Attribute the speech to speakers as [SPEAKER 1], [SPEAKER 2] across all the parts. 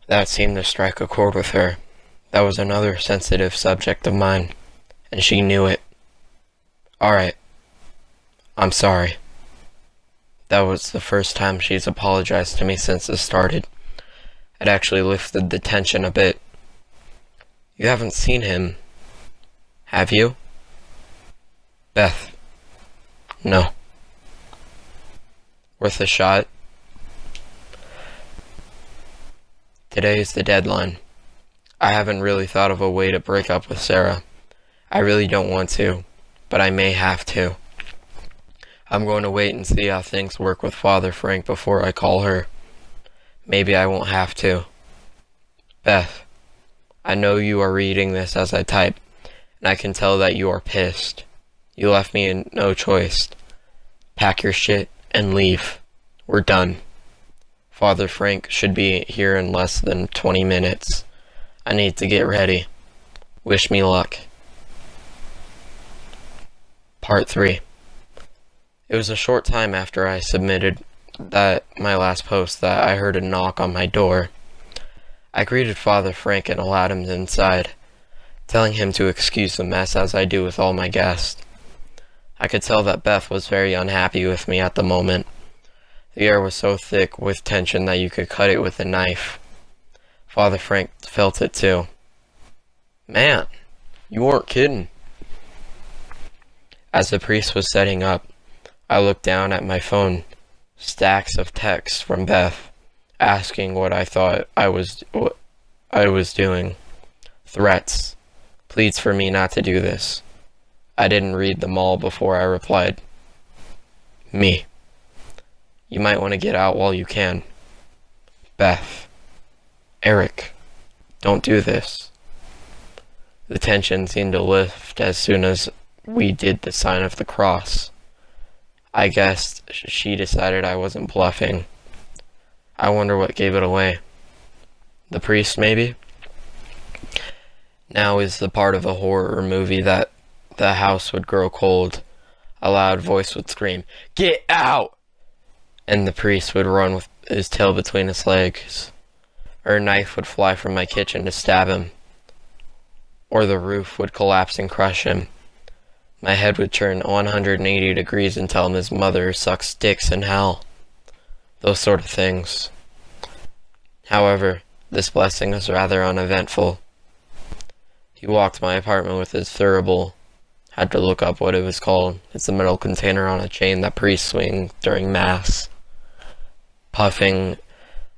[SPEAKER 1] That seemed to strike a chord with her. That was another sensitive subject of mine, and she knew it. Alright, I'm sorry. That was the first time she's apologized to me since this started. It actually lifted the tension a bit. You haven't seen him, have you? Beth. No. Worth a shot? Today is the deadline. I haven't really thought of a way to break up with Sarah. I really don't want to, but I may have to. I'm going to wait and see how things work with Father Frank before I call her. Maybe I won't have to. Beth, I know you are reading this as I type, and I can tell that you are pissed. You left me in no choice. Pack your shit and leave. We're done. Father Frank should be here in less than 20 minutes. I need to get ready. Wish me luck. Part 3. It was a short time after I submitted my last post that I heard a knock on my door. I greeted Father Frank and allowed him inside, telling him to excuse the mess as I do with all my guests. I could tell that Beth was very unhappy with me at the moment. The air was so thick with tension that you could cut it with a knife. Father Frank felt it too. Man, you weren't kidding. As the priest was setting up, I looked down at my phone. Stacks of texts from Beth, asking what I thought I was doing. Threats. Pleads for me not to do this. I didn't read them all before I replied. Me. You might want to get out while you can. Beth. Eric. Don't do this. The tension seemed to lift as soon as we did the sign of the cross. I guessed she decided I wasn't bluffing. I wonder what gave it away. The priest, maybe? Now is the part of a horror movie that the house would grow cold. A loud voice would scream, "Get out!" And the priest would run with his tail between his legs. Or a knife would fly from my kitchen to stab him. Or the roof would collapse and crush him. My head would turn 180 degrees and tell him his mother sucks dicks in hell. Those sort of things. However, this blessing was rather uneventful. He walked my apartment with his thurible. Had to look up what it was called. It's a metal container on a chain that priests swing during Mass. Puffing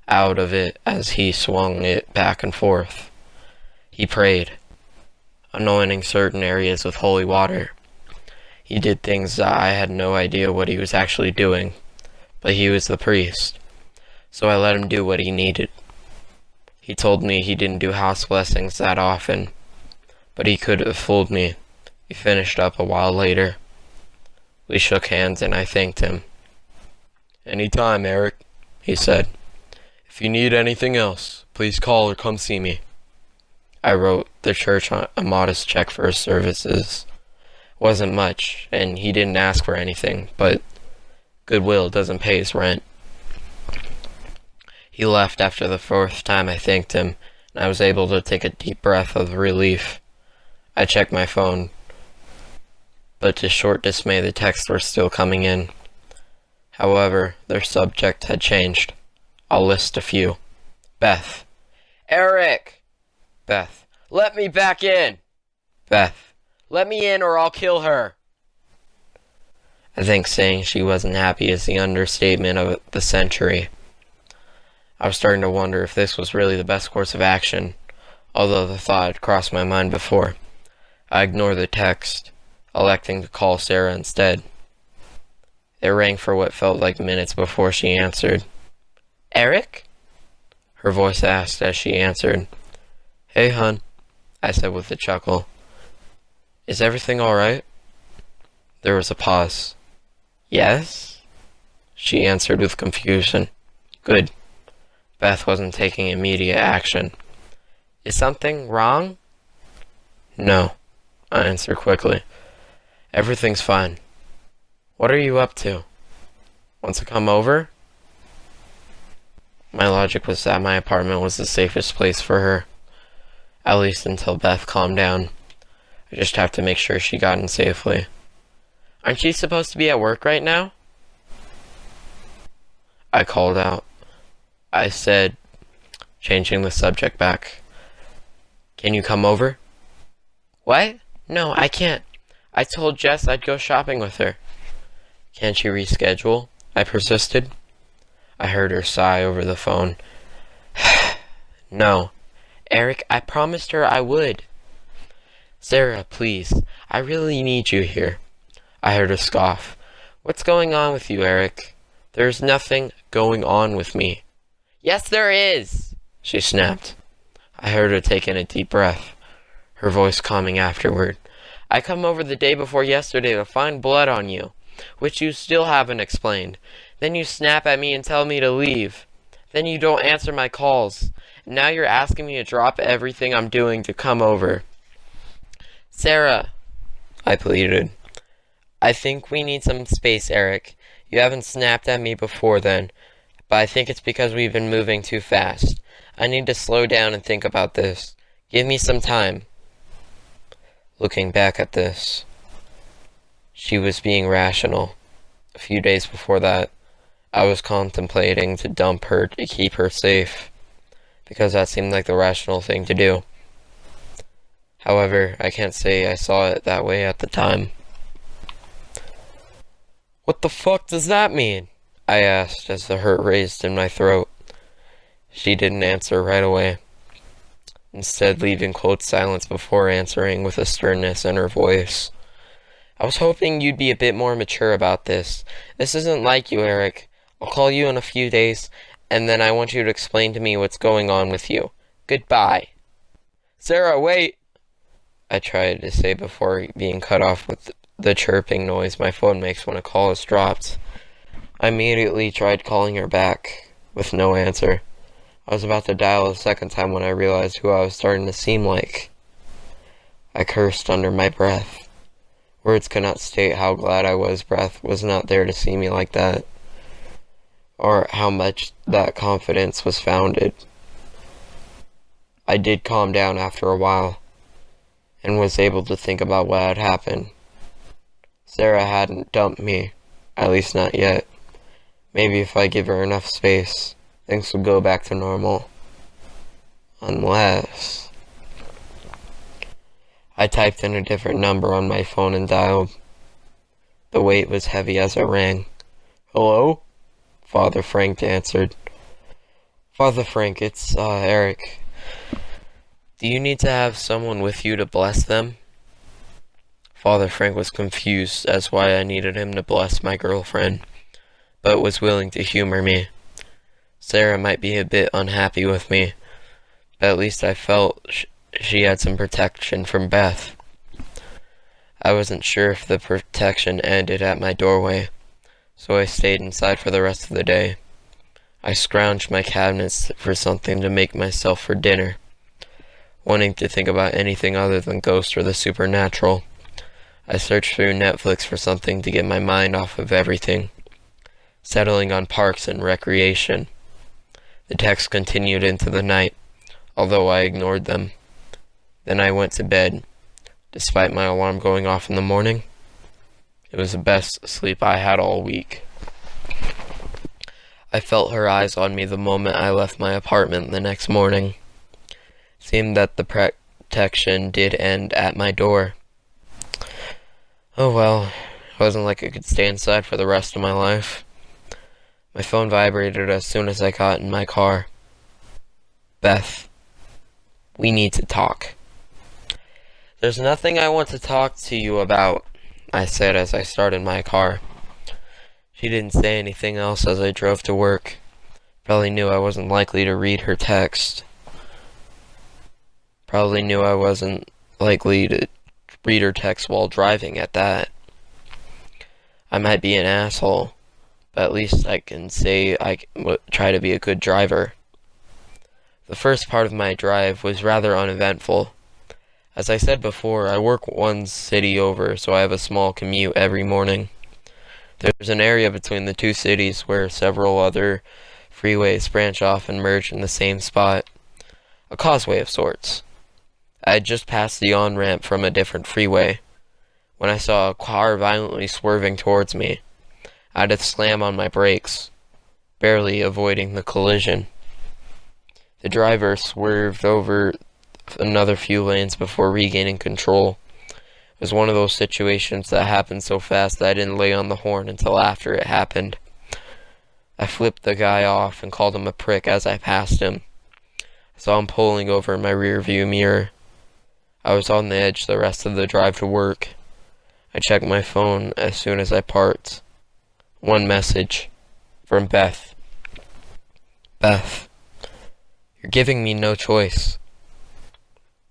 [SPEAKER 1] out of it as he swung it back and forth. He prayed, anointing certain areas with holy water. He did things that I had no idea what he was actually doing, but he was the priest, so I let him do what he needed. He told me he didn't do house blessings that often, but he could have fooled me. He finished up a while later. We shook hands and I thanked him. "Anytime, Eric," he said. "If you need anything else, please call or come see me." I wrote the church a modest check for his services. Wasn't much, and he didn't ask for anything, but goodwill doesn't pay his rent. He left after the fourth time I thanked him, and I was able to take a deep breath of relief. I checked my phone, but to short dismay the texts were still coming in. However, their subject had changed. I'll list a few. Beth. Eric! Beth. Let me back in! Beth. Let me in or I'll kill her! I think saying she wasn't happy is the understatement of the century. I was starting to wonder if this was really the best course of action, although the thought had crossed my mind before. I ignored the text, electing to call Sarah instead. It rang for what felt like minutes before she answered. "Eric?" her voice asked as she answered. "Hey, hun," I said with a chuckle. "Is everything all right?" There was a pause. "Yes?" she answered with confusion. Good. Beth wasn't taking immediate action. "Is something wrong?" "No," I answered quickly. "Everything's fine. What are you up to? Want to come over?" My logic was that my apartment was the safest place for her, at least until Beth calmed down. I just have to make sure she got in safely. Aren't you supposed to be at work right now? I called out. I said, changing the subject back. Can you come over? What? No, I can't. I told Jess I'd go shopping with her. Can't you reschedule? I persisted. I heard her sigh over the phone. No. Eric, I promised her I would. Sarah, please. I really need you here. I heard her scoff. What's going on with you, Eric? There's nothing going on with me. Yes, there is, she snapped. I heard her take in a deep breath, her voice calming afterward. I come over the day before yesterday to find blood on you, which you still haven't explained. Then you snap at me and tell me to leave. Then you don't answer my calls. And now you're asking me to drop everything I'm doing to come over. Sarah, I pleaded. I think we need some space, Eric. You haven't snapped at me before then, but I think it's because we've been moving too fast. I need to slow down and think about this. Give me some time. Looking back at this, she was being rational. A few days before that, I was contemplating to dump her to keep her safe, because that seemed like the rational thing to do. However, I can't say I saw it that way at the time. What the fuck does that mean? I asked as the hurt raised in my throat. She didn't answer right away, instead leaving cold silence before answering with a sternness in her voice. I was hoping you'd be a bit more mature about this. This isn't like you, Eric. I'll call you in a few days, and then I want you to explain to me what's going on with you. Goodbye. Sarah, wait! I tried to say before being cut off with the chirping noise my phone makes when a call is dropped. I immediately tried calling her back, with no answer. I was about to dial a second time when I realized who I was starting to seem like. I cursed under my breath. Words could not state how glad I was Beth was not there to see me like that, or how much that confidence was founded. I did calm down after a while, and was able to think about what had happened. Sarah hadn't dumped me, at least not yet. Maybe if I give her enough space, things will go back to normal. Unless... I typed in a different number on my phone and dialed. The weight was heavy as I rang. Hello? Father Frank answered. Father Frank, it's, Eric. Do you need to have someone with you to bless them? Father Frank was confused as why I needed him to bless my girlfriend, but was willing to humor me. Sarah might be a bit unhappy with me, but at least I felt she had some protection from Beth. I wasn't sure if the protection ended at my doorway, so I stayed inside for the rest of the day. I scrounged my cabinets for something to make myself for dinner, wanting to think about anything other than ghosts or the supernatural. I searched through Netflix for something to get my mind off of everything, settling on parks and recreation. The texts continued into the night, although I ignored them. Then I went to bed, despite my alarm going off in the morning. It was the best sleep I had all week. I felt her eyes on me the moment I left my apartment the next morning. It seemed that the protection did end at my door. Oh well, it wasn't like I could stay inside for the rest of my life. My phone vibrated as soon as I got in my car. Beth, we need to talk. There's nothing I want to talk to you about, I said as I started my car. She didn't say anything else as I drove to work. Probably knew I wasn't likely to read her text. Probably knew I wasn't likely to read her text while driving at that. I might be an asshole, but at least I can say I try to be a good driver. The first part of my drive was rather uneventful. As I said before, I work one city over, so I have a small commute every morning. There's an area between the two cities where several other freeways branch off and merge in the same spot. A causeway of sorts. I had just passed the on-ramp from a different freeway when I saw a car violently swerving towards me. I had to slam on my brakes, barely avoiding the collision. The driver swerved over another few lanes before regaining control. It was one of those situations that happened so fast that I didn't lay on the horn until after it happened. I flipped the guy off and called him a prick as I passed him. I saw him pulling over in my rearview mirror. I was on the edge the rest of the drive to work. I checked my phone as soon as I parked. One message from Beth. Beth, you're giving me no choice.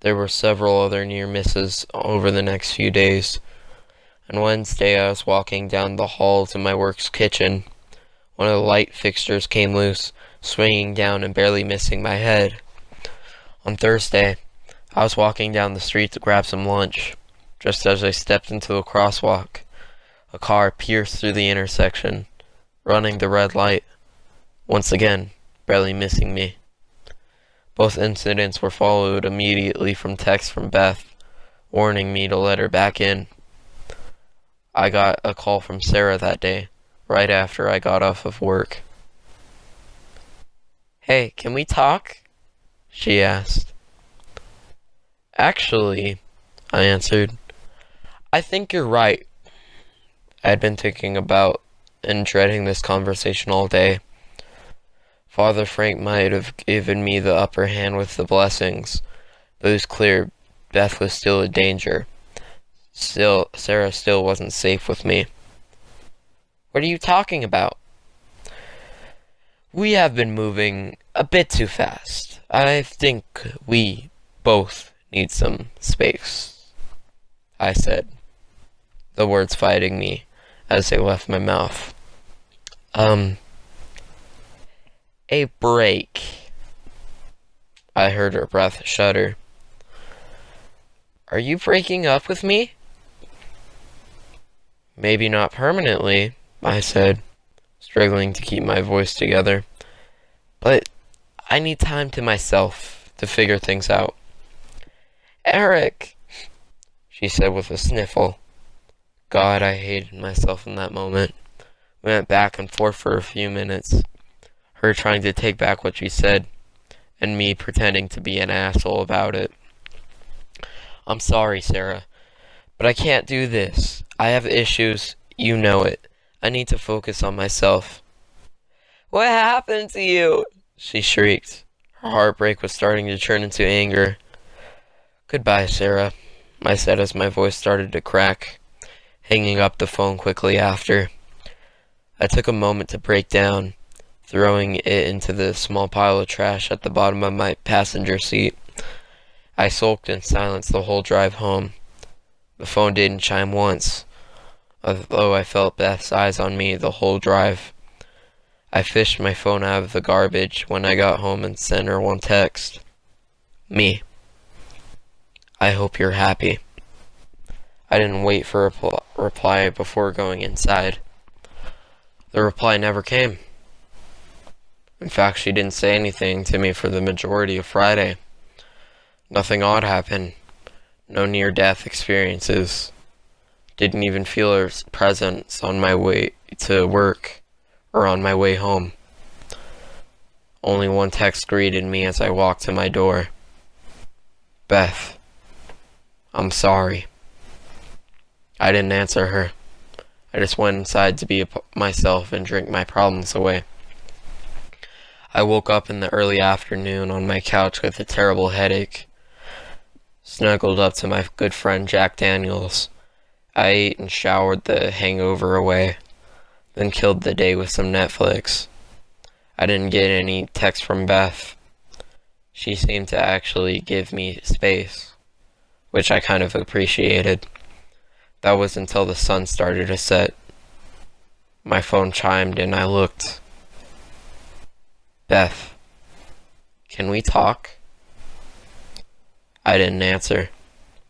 [SPEAKER 1] There were several other near misses over the next few days. On Wednesday, I was walking down the hall to my work's kitchen. One of the light fixtures came loose, swinging down and barely missing my head. On Thursday, I was walking down the street to grab some lunch. Just as I stepped into a crosswalk, a car pierced through the intersection, running the red light, once again, barely missing me. Both incidents were followed immediately from text from Beth, warning me to let her back in. I got a call from Sarah that day, right after I got off of work. "Hey, can we talk?" she asked. "Actually," I answered, "I think you're right." I had been thinking about and dreading this conversation all day. Father Frank might have given me the upper hand with the blessings, but it was clear Beth was still a danger. Sarah still wasn't safe with me. "What are you talking about?" "We have been moving a bit too fast. I think we both need some space," I said, the words fighting me as they left my mouth. A break." I heard her breath shudder. "Are you breaking up with me?" "Maybe not permanently," I said, struggling to keep my voice together. "But I need time to myself to figure things out." "Eric," she said with a sniffle. God, I hated myself in that moment. We went back and forth for a few minutes, her trying to take back what she said, and me pretending to be an asshole about it. "I'm sorry, Sarah, but I can't do this. I have issues, you know it. I need to focus on myself." "What happened to you?" she shrieked. Her heartbreak was starting to turn into anger. "Goodbye, Sarah," I said as my voice started to crack, hanging up the phone quickly after. I took a moment to break down, throwing it into the small pile of trash at the bottom of my passenger seat. I sulked in silence the whole drive home. The phone didn't chime once, although I felt Beth's eyes on me the whole drive. I fished my phone out of the garbage when I got home and sent her one text. "Me. I hope you're happy." I didn't wait for a reply before going inside. The reply never came. In fact, she didn't say anything to me for the majority of Friday. Nothing odd happened. No near-death experiences. Didn't even feel her presence on my way to work or on my way home. Only one text greeted me as I walked to my door. "Beth, I'm sorry." I didn't answer her. I just went inside to be myself and drink my problems away. I woke up in the early afternoon on my couch with a terrible headache. Snuggled up to my good friend Jack Daniels. I ate and showered the hangover away, then killed the day with some Neffex. I didn't get any text from Beth. She seemed to actually give me space, which I kind of appreciated. That was until the sun started to set. My phone chimed and I looked. "Beth, can we talk?" I didn't answer,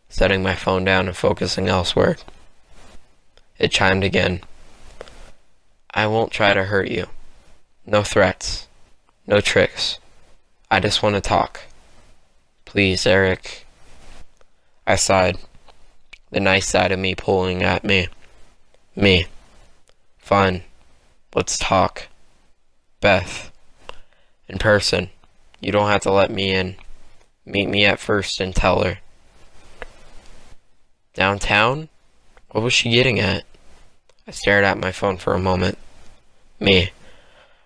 [SPEAKER 1] setting my phone down and focusing elsewhere. It chimed again. "I won't try to hurt you. No threats. No tricks. I just want to talk. Please, Eric. I sighed, the nice side of me pulling at me. Me. Fine. Let's talk. Beth. In person. You don't have to let me in. Meet me at first and tell her. Downtown? What was she getting at? I stared at my phone for a moment. Me.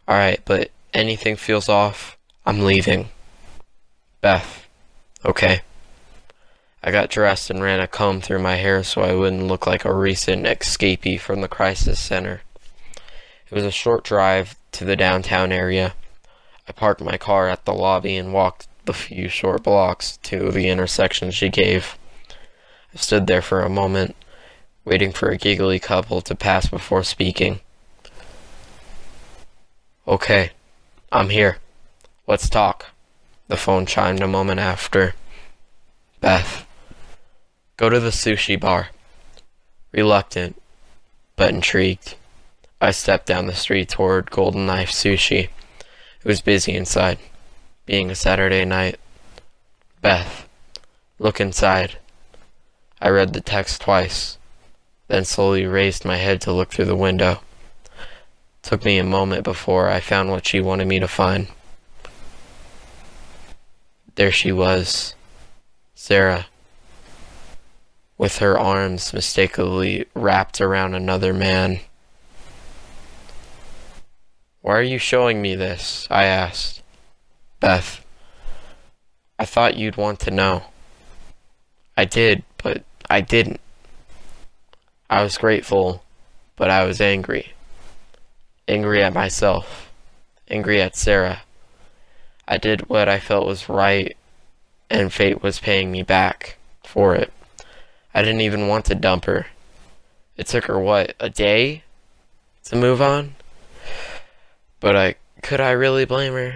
[SPEAKER 1] Alright, but anything feels off, I'm leaving. Beth. Okay. I got dressed and ran a comb through my hair so I wouldn't look like a recent escapee from the crisis center. It was a short drive to the downtown area. I parked my car at the lobby and walked the few short blocks to the intersection she gave. I stood there for a moment, waiting for a giggly couple to pass before speaking. Okay, I'm here. Let's talk. The phone chimed a moment after. Beth. Go to the sushi bar. Reluctant, but intrigued, I stepped down the street toward Golden Knife Sushi. It was busy inside, being a Saturday night. Beth. Look inside. I read the text twice, then slowly raised my head to look through the window. Took me a moment before I found what she wanted me to find. There she was, Sarah, with her arms mistakenly wrapped around another man. Why are you showing me this? I asked. Beth. I thought you'd want to know. I did, but I didn't. I was grateful, but I was angry. Angry at myself. Angry at Sarah. I did what I felt was right, and fate was paying me back for it. I didn't even want to dump her. It took her, what, a day to move on? But could I really blame her?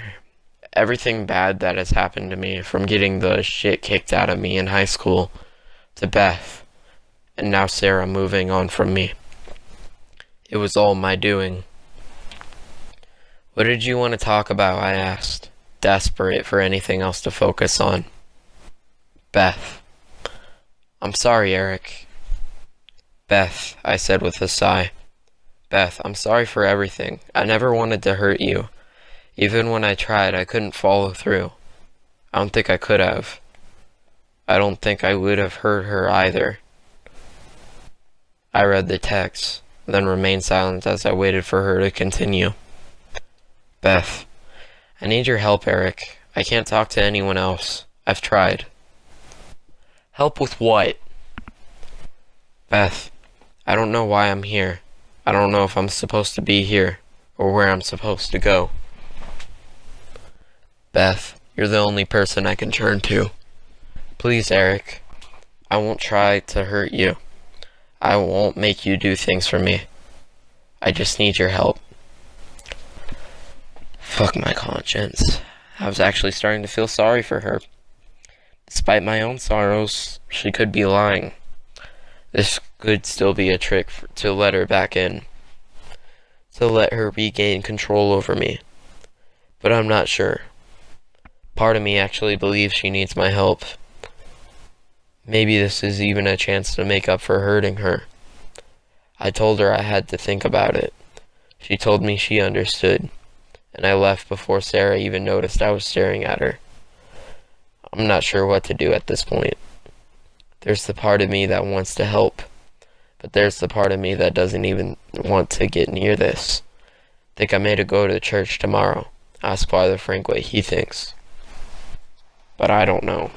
[SPEAKER 1] Everything bad that has happened to me, from getting the shit kicked out of me in high school, to Beth, and now Sarah moving on from me. It was all my doing. What did you want to talk about? I asked, desperate for anything else to focus on. Beth. I'm sorry, Eric. Beth, I said with a sigh. Beth, I'm sorry for everything. I never wanted to hurt you. Even when I tried, I couldn't follow through. I don't think I could have. I don't think I would have hurt her either. I read the text, then remained silent as I waited for her to continue. Beth, I need your help, Eric. I can't talk to anyone else. I've tried. Help with what? Beth, I don't know why I'm here. I don't know if I'm supposed to be here, or where I'm supposed to go. Beth, you're the only person I can turn to. Please, Eric. I won't try to hurt you. I won't make you do things for me. I just need your help. Fuck my conscience. I was actually starting to feel sorry for her. Despite my own sorrows, she could be lying. This could still be a trick to let her back in. To let her regain control over me. But I'm not sure. Part of me actually believes she needs my help. Maybe this is even a chance to make up for hurting her. I told her I had to think about it. She told me she understood. And I left before Sarah even noticed I was staring at her. I'm not sure what to do at this point. There's the part of me that wants to help, but there's the part of me that doesn't even want to get near this. Think I may go to church tomorrow. Ask Father Frank what he thinks. But I don't know.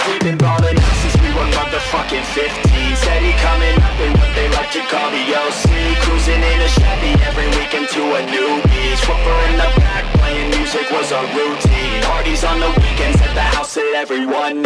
[SPEAKER 2] We've been ballin' out since we were motherfucking 15. Steady coming up in what they like to call the OC. Cruising in a Chevy every weekend to a new beach. Whooper in the back playing music was a routine. Parties on the weekends at the house that everyone